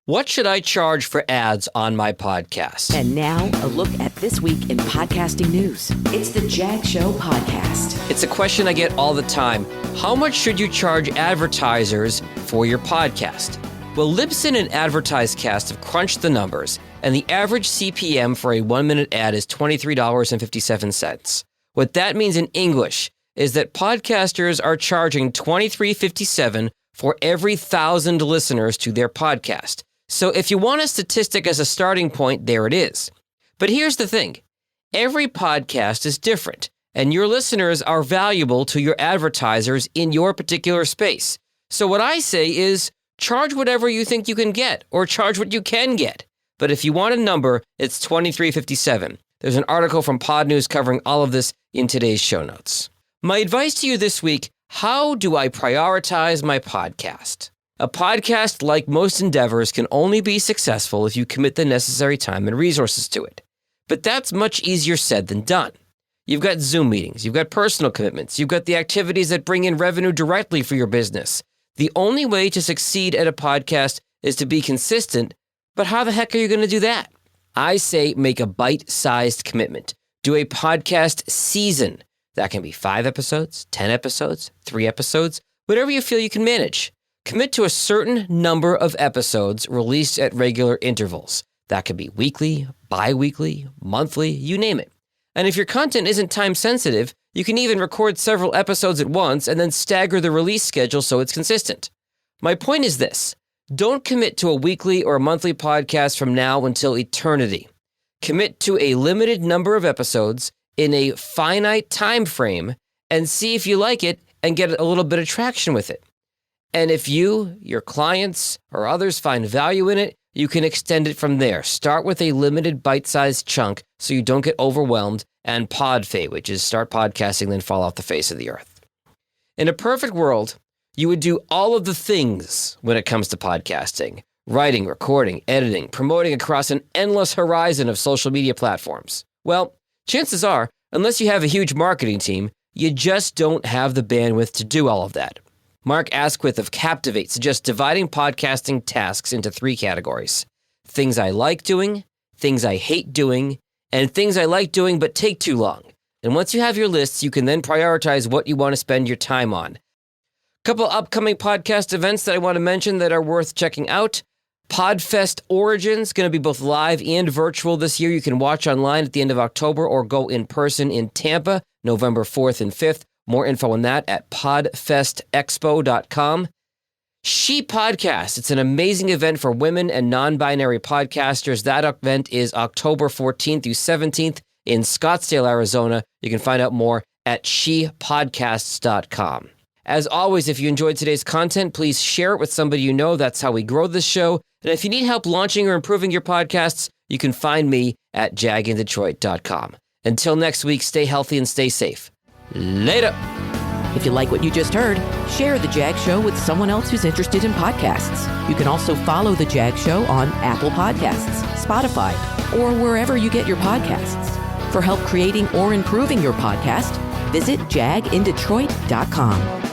What should I charge for ads on my podcast? And now, a look at this week in podcasting news. It's the Jag Show Podcast. It's a question I get all the time. How much should you charge advertisers for your podcast? Well, Libsyn and AdvertiseCast have crunched the numbers, and the average CPM for a 1-minute ad is $23.57. What that means in English is that podcasters are charging $23.57 for every 1,000 listeners to their podcast. So if you want a statistic as a starting point, there it is. But here's the thing. Every podcast is different, and your listeners are valuable to your advertisers in your particular space. So what I say is charge whatever you think you can get, or charge what you can get. But if you want a number, it's $23.57. There's an article from Pod News covering all of this in today's show notes. My advice to you this week: how do I prioritize my podcast? A podcast, like most endeavors, can only be successful if you commit the necessary time and resources to it. But that's much easier said than done. You've got Zoom meetings, you've got personal commitments, you've got the activities that bring in revenue directly for your business. The only way to succeed at a podcast is to be consistent, but how the heck are you going to do that? I say make a bite-sized commitment. Do a podcast season. That can be 5 episodes, 10 episodes, 3 episodes, whatever you feel you can manage. Commit to a certain number of episodes released at regular intervals. That could be weekly, bi-weekly, monthly, you name it. And if your content isn't time sensitive, you can even record several episodes at once and then stagger the release schedule so it's consistent. My point is this: don't commit to a weekly or monthly podcast from now until eternity. Commit to a limited number of episodes in a finite time frame and see if you like it and get a little bit of traction with it. And if you, your clients, or others find value in it, you can extend it from there. Start with a limited bite-sized chunk so you don't get overwhelmed, and pod fade, which is start podcasting, then fall off the face of the earth. In a perfect world, you would do all of the things when it comes to podcasting: writing, recording, editing, promoting across an endless horizon of social media platforms. Well, chances are, unless you have a huge marketing team, you just don't have the bandwidth to do all of that. Mark Asquith of Captivate suggests dividing podcasting tasks into 3 categories: things I like doing, things I hate doing, and things I like doing but take too long. And once you have your lists, you can then prioritize what you want to spend your time on. A couple upcoming podcast events that I want to mention that are worth checking out. Podfest Origins, going to be both live and virtual this year. You can watch online at the end of October or go in person in Tampa, November 4th and 5th. More info on that at podfestexpo.com. She Podcast. It's an amazing event for women and non-binary podcasters. That event is October 14th through 17th in Scottsdale, Arizona. You can find out more at shepodcasts.com. As always, if you enjoyed today's content, please share it with somebody you know. That's how we grow this show. And if you need help launching or improving your podcasts, you can find me at jagindetroit.com. Until next week, stay healthy and stay safe. Later. If you like what you just heard, share The Jag Show with someone else who's interested in podcasts. You can also follow The Jag Show on Apple Podcasts, Spotify, or wherever you get your podcasts. For help creating or improving your podcast, visit jagindetroit.com.